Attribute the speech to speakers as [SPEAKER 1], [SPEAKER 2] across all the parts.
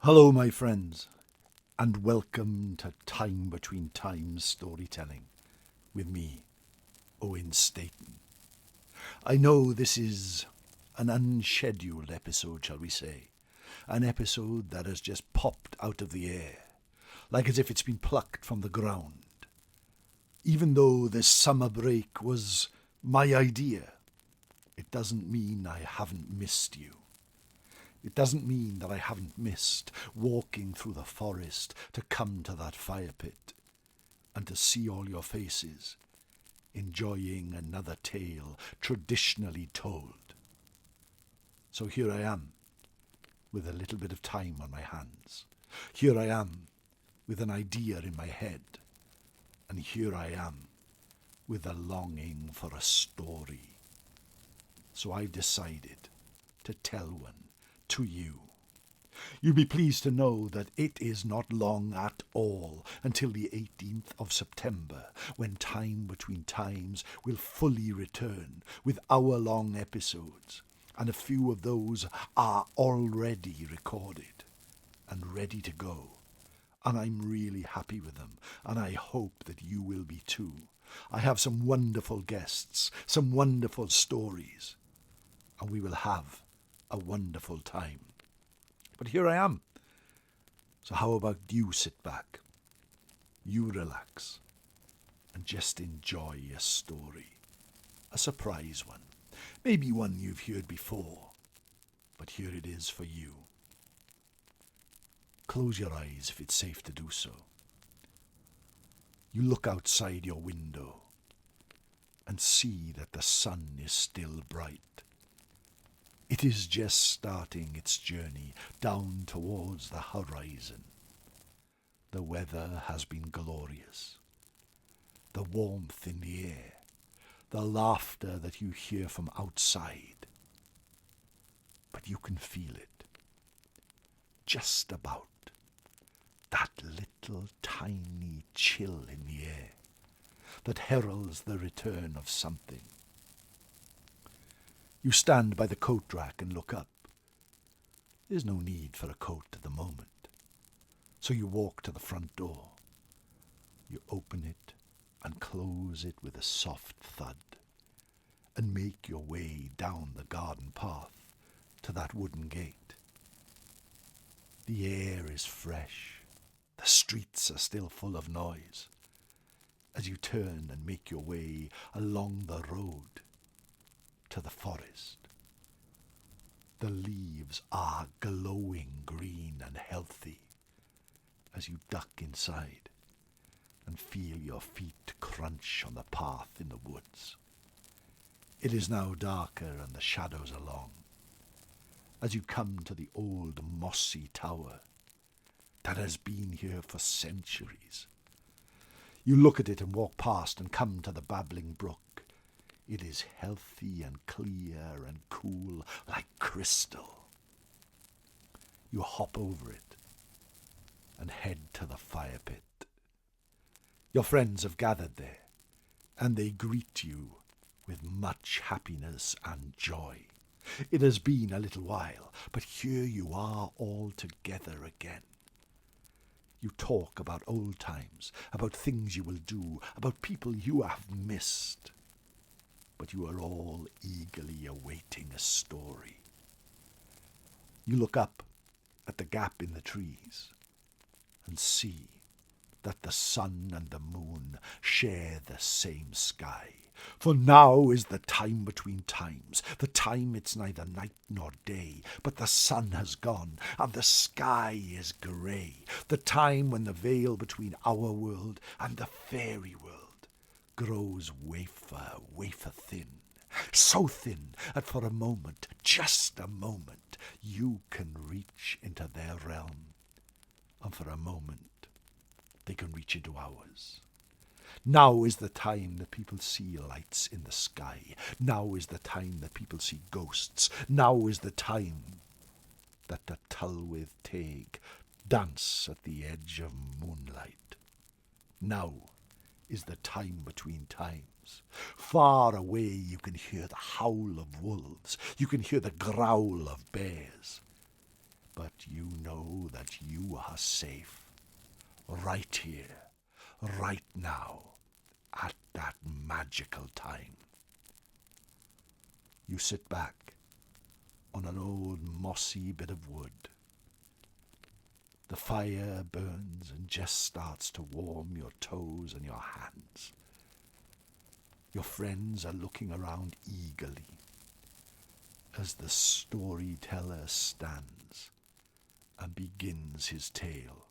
[SPEAKER 1] Hello, my friends, and welcome to Time Between Times Storytelling with me, Owen Staton. I know this is an unscheduled episode, shall we say, an episode that has just popped out of the air, like as if it's been plucked from the ground. Even though this summer break was my idea, it doesn't mean I haven't missed you. It doesn't mean that I haven't missed walking through the forest to come to that fire pit and to see all your faces, enjoying another tale traditionally told. So here I am, with a little bit of time on my hands. Here I am, with an idea in my head. And here I am, with a longing for a story. So I decided to tell one to you. You'll be pleased to know that it is not long at all until the 18th of September, when Time Between Times will fully return with hour-long episodes, and a few of those are already recorded and ready to go. And I'm really happy with them, and I hope that you will be too. I have some wonderful guests, some wonderful stories, and we will have a wonderful time. But here I am. So how about you sit back, you relax, and just enjoy a story, a surprise one, maybe one you've heard before, but here it is for you. Close your eyes if it's safe to do so. You look outside your window and see that the sun is still bright. It is just starting its journey down towards the horizon. The weather has been glorious. The warmth in the air, the laughter that you hear from outside. But you can feel it. Just about. That little tiny chill in the air that heralds the return of something. You stand by the coat rack and look up. There's no need for a coat at the moment. So you walk to the front door. You open it and close it with a soft thud and make your way down the garden path to that wooden gate. The air is fresh. The streets are still full of noise. As you turn and make your way along the road to the forest. The leaves are glowing green and healthy as you duck inside and feel your feet crunch on the path in the woods. It is now darker and the shadows are long as you come to the old mossy tower that has been here for centuries. You look at it and walk past and come to the babbling brook. It is healthy and clear and cool like crystal. You hop over it and head to the fire pit. Your friends have gathered there, and they greet you with much happiness and joy. It has been a little while, but here you are all together again. You talk about old times, about things you will do, about people you have missed. But you are all eagerly awaiting a story. You look up at the gap in the trees and see that the sun and the moon share the same sky. For now is the time between times, the time it's neither night nor day, but the sun has gone, and the sky is grey, the time when the veil between our world and the fairy world grows wafer thin, so thin that for a moment, just a moment, you can reach into their realm, and for a moment, they can reach into ours. Now is the time that people see lights in the sky. Now is the time that people see ghosts. Now is the time that the Tylweth Teg dance at the edge of moonlight. Now is the time between times. Far away you can hear the howl of wolves. You can hear the growl of bears. But you know that you are safe. Right here, right now, at that magical time. You sit back on an old mossy bit of wood. The fire burns and just starts to warm your toes and your hands. Your friends are looking around eagerly as the storyteller stands and begins his tale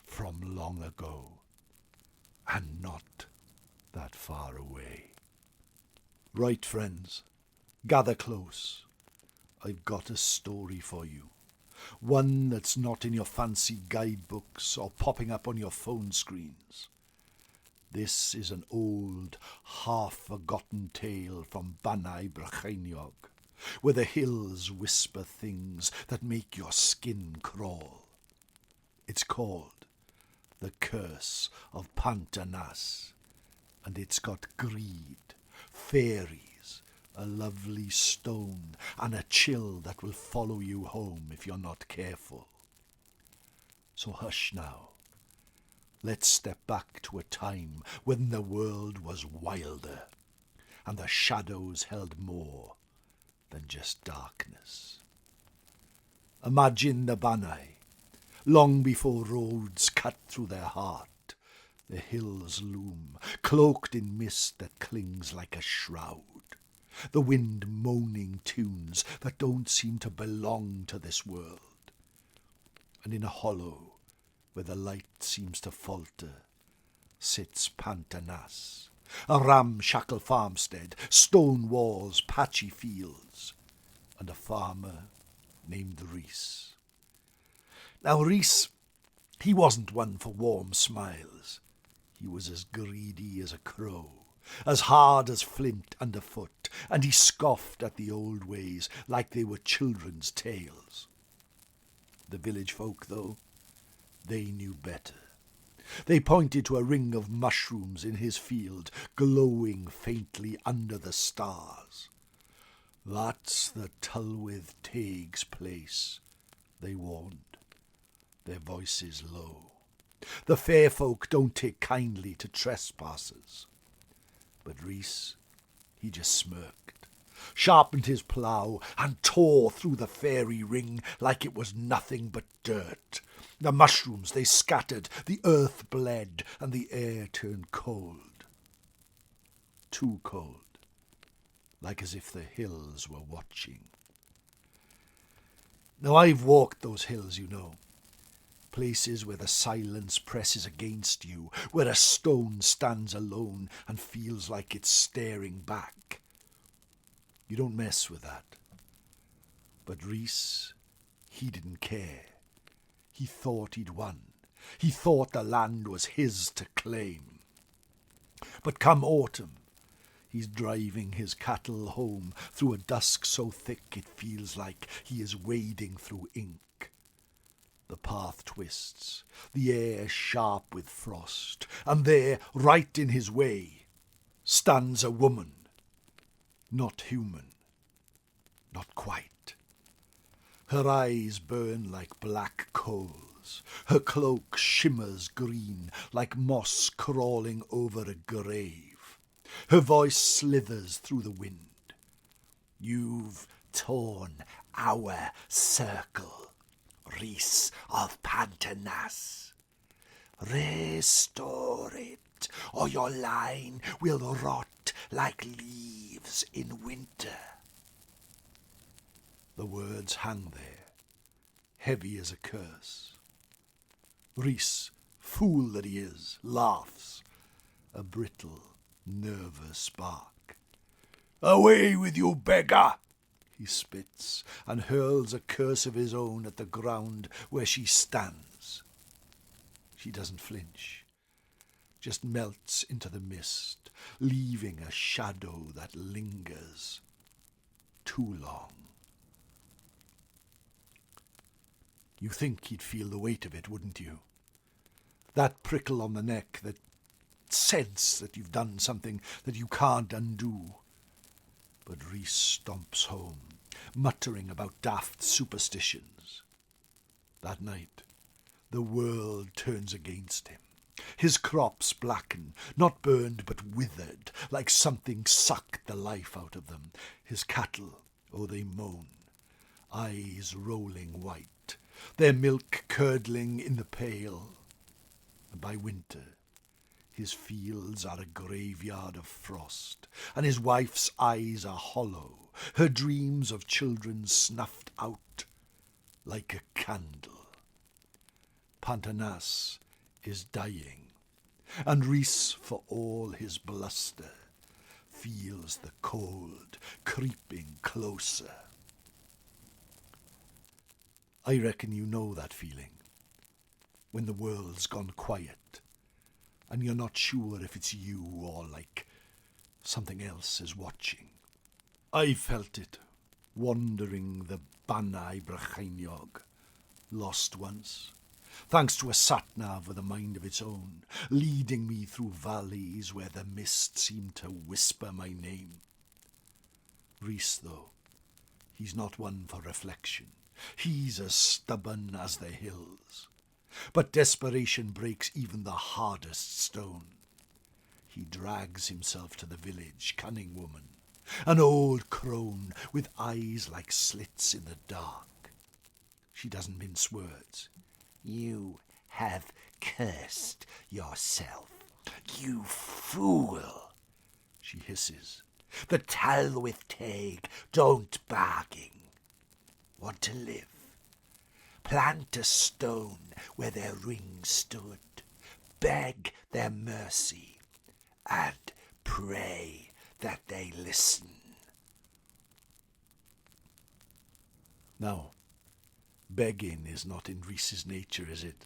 [SPEAKER 1] from long ago and not that far away. Right, friends, gather close. I've got a story for you. One that's not in your fancy guidebooks or popping up on your phone screens. This is an old, half-forgotten tale from Banai Brycheiniog, where the hills whisper things that make your skin crawl. It's called The Curse of Pantanas, and it's got greed, fairies, a lovely stone, and a chill that will follow you home if you're not careful. So hush now. Let's step back to a time when the world was wilder, and the shadows held more than just darkness. Imagine the Banai, long before roads cut through their heart. The hills loom, cloaked in mist that clings like a shroud. The wind moaning tunes that don't seem to belong to this world. And in a hollow, where the light seems to falter, sits Pantanas, a ramshackle farmstead, stone walls, patchy fields, and a farmer named Rhys. Now Rhys, he wasn't one for warm smiles. He was as greedy as a crow, as hard as flint underfoot, and he scoffed at the old ways like they were children's tales. The village folk, though, they knew better. They pointed to a ring of mushrooms in his field, glowing faintly under the stars. That's the Tylweth Teg's place, they warned, their voices low. The fair folk don't take kindly to trespassers. But Rhys, he just smirked, sharpened his plough, and tore through the fairy ring like it was nothing but dirt. The mushrooms, they scattered, the earth bled, and the air turned cold. Too cold, like as if the hills were watching. Now I've walked those hills, you know. Places where the silence presses against you, where a stone stands alone and feels like it's staring back. You don't mess with that. But Rhys, he didn't care. He thought he'd won. He thought the land was his to claim. But come autumn, he's driving his cattle home through a dusk so thick it feels like he is wading through ink. The path twists, the air sharp with frost, and there, right in his way, stands a woman. Not human, not quite. Her eyes burn like black coals. Her cloak shimmers green like moss crawling over a grave. Her voice slithers through the wind. You've torn our circle, Rhys of Pantanas. Restore it, or your line will rot like leaves in winter. The words hang there, heavy as a curse. Rhys, fool that he is, laughs, a brittle, nervous spark. Away with you, beggar! He spits and hurls a curse of his own at the ground where she stands. She doesn't flinch, just melts into the mist, leaving a shadow that lingers too long. You think he'd feel the weight of it, wouldn't you? That prickle on the neck, that sense that you've done something that you can't undo. But Rhys stomps home, muttering about daft superstitions. That night, the world turns against him. His crops blacken, not burned but withered, like something sucked the life out of them. His cattle, oh, they moan, eyes rolling white, their milk curdling in the pail. And by winter, his fields are a graveyard of frost, and his wife's eyes are hollow, her dreams of children snuffed out like a candle. Pantanas is dying, and Rhys, for all his bluster, feels the cold creeping closer. I reckon you know that feeling, when the world's gone quiet, and you're not sure if it's you or like something else is watching. I felt it, wandering the Banai Brachainiog, lost once, thanks to a sat-nav with a mind of its own, leading me through valleys where the mist seemed to whisper my name. Rhys, though, he's not one for reflection. He's as stubborn as the hills. But desperation breaks even the hardest stone. He drags himself to the village, cunning woman, an old crone with eyes like slits in the dark. She doesn't mince words. You have cursed yourself, you fool, she hisses. The Tylweth Teg don't bargain. Want to live? Plant a stone where their ring stood, beg their mercy, and pray that they listen. Now, begging is not in Rhys's nature, is it?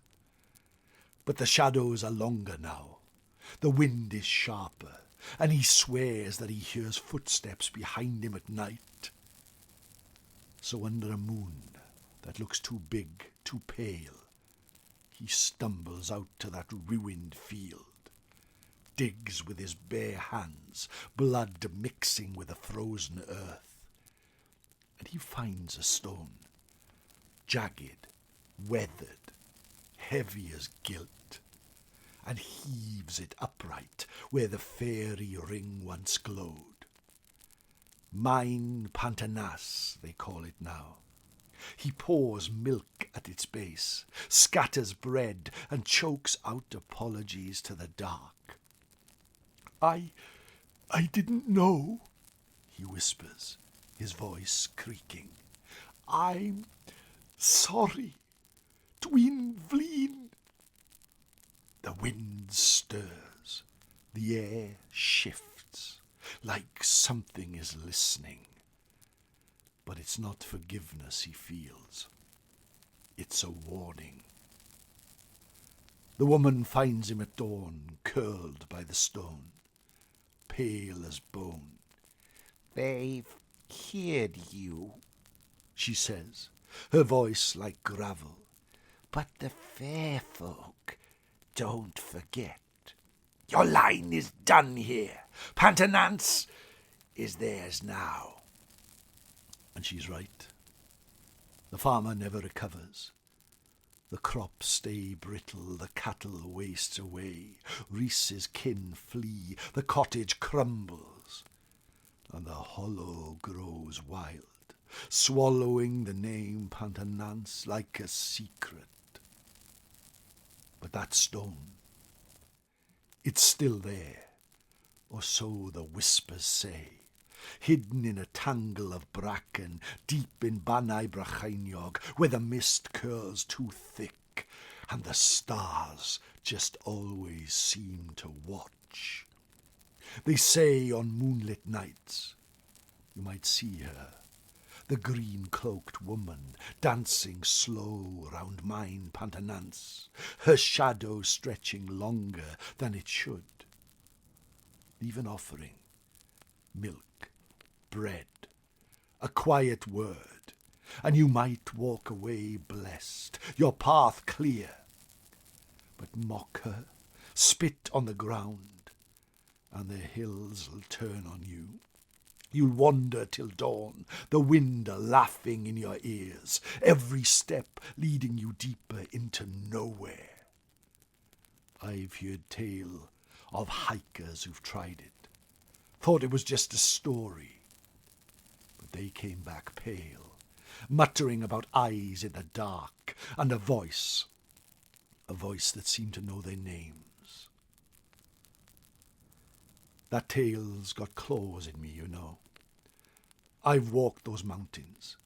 [SPEAKER 1] But the shadows are longer now. The wind is sharper, and he swears that he hears footsteps behind him at night. So under a moon that looks too big, too pale, he stumbles out to that ruined field, digs with his bare hands, blood mixing with the frozen earth, and he finds a stone, jagged, weathered, heavy as guilt, and heaves it upright where the fairy ring once glowed. Mine Pantanas, they call it now. He pours milk at its base, scatters bread, and chokes out apologies to the dark. I didn't know, he whispers, his voice creaking. I'm sorry. Dwi'n flin. The wind stirs. The air shifts, like something is listening. But it's not forgiveness he feels. It's a warning. The woman finds him at dawn, curled by the stone, pale as bone. They've cured you, she says, her voice like gravel. But the fair folk don't forget. Your line is done here. Pantanance is theirs now. And she's right. The farmer never recovers. The crops stay brittle, the cattle waste away, Rhys's kin flee, the cottage crumbles, and the hollow grows wild, swallowing the name Pantanance like a secret. But that stone, it's still there, or so the whispers say, hidden in a tangle of bracken deep in Banai Brachainiog, where the mist curls too thick and the stars just always seem to watch. They say on moonlit nights you might see her, the green-cloaked woman dancing slow round mine pantanance, her shadow stretching longer than it should. Leave an offering, milk, bread, a quiet word, and you might walk away blessed, your path clear. But mock her, spit on the ground, and the hills'll turn on you. You'll wander till dawn, the wind laughing in your ears, every step leading you deeper into nowhere. I've heard tale of hikers who've tried it, thought it was just a story, but they came back pale, muttering about eyes in the dark, and a voice that seemed to know their names. That tale's got claws in me, you know. I've walked those mountains.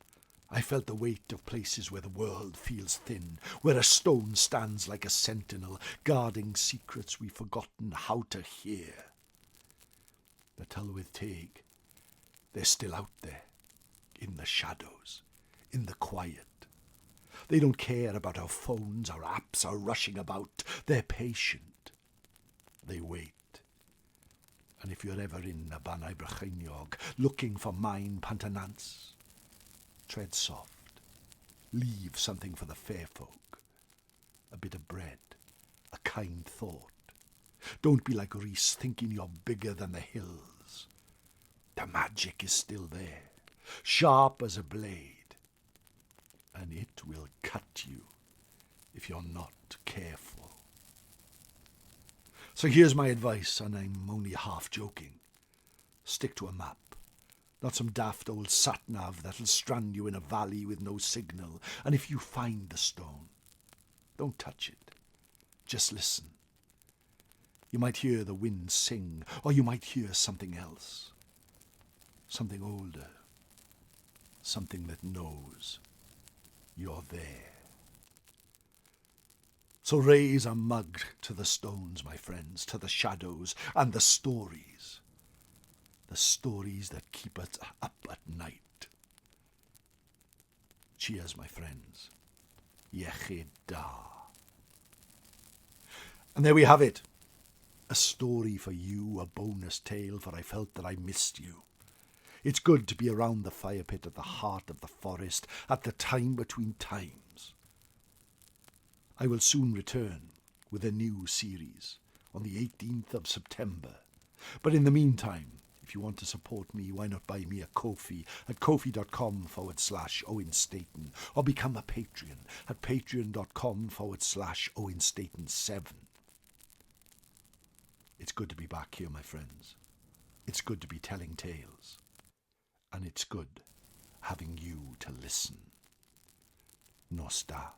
[SPEAKER 1] I felt the weight of places where the world feels thin, where a stone stands like a sentinel, guarding secrets we've forgotten how to hear. The Tylweth Teg, they're still out there, in the shadows, in the quiet. They don't care about our phones, our apps, our rushing about. They're patient. They wait. And if you're ever in a Banai Brycheiniog looking for mine pantanance, tread soft. Leave something for the fair folk. A bit of bread, a kind thought. Don't be like Reese thinking you're bigger than the hills. The magic is still there, sharp as a blade. And it will cut you if you're not careful. So here's my advice, and I'm only half joking. Stick to a map, not some daft old sat-nav that'll strand you in a valley with no signal. And if you find the stone, don't touch it. Just listen. You might hear the wind sing, or you might hear something else. Something older. Something that knows you're there. So raise a mug to the stones, my friends, to the shadows and the stories that keep us up at night. Cheers, my friends. Iechyd da. And there we have it. A story for you, a bonus tale, for I felt that I missed you. It's good to be around the fire pit at the heart of the forest at the time between times. I will soon return with a new series on the 18th of September. But in the meantime, if you want to support me, why not buy me a Ko-fi at kofi.com/Owen Staton, or become a Patreon at patreon.com/Owen Staton 7. It's good to be back here, my friends. It's good to be telling tales. And it's good having you to listen. Nosta.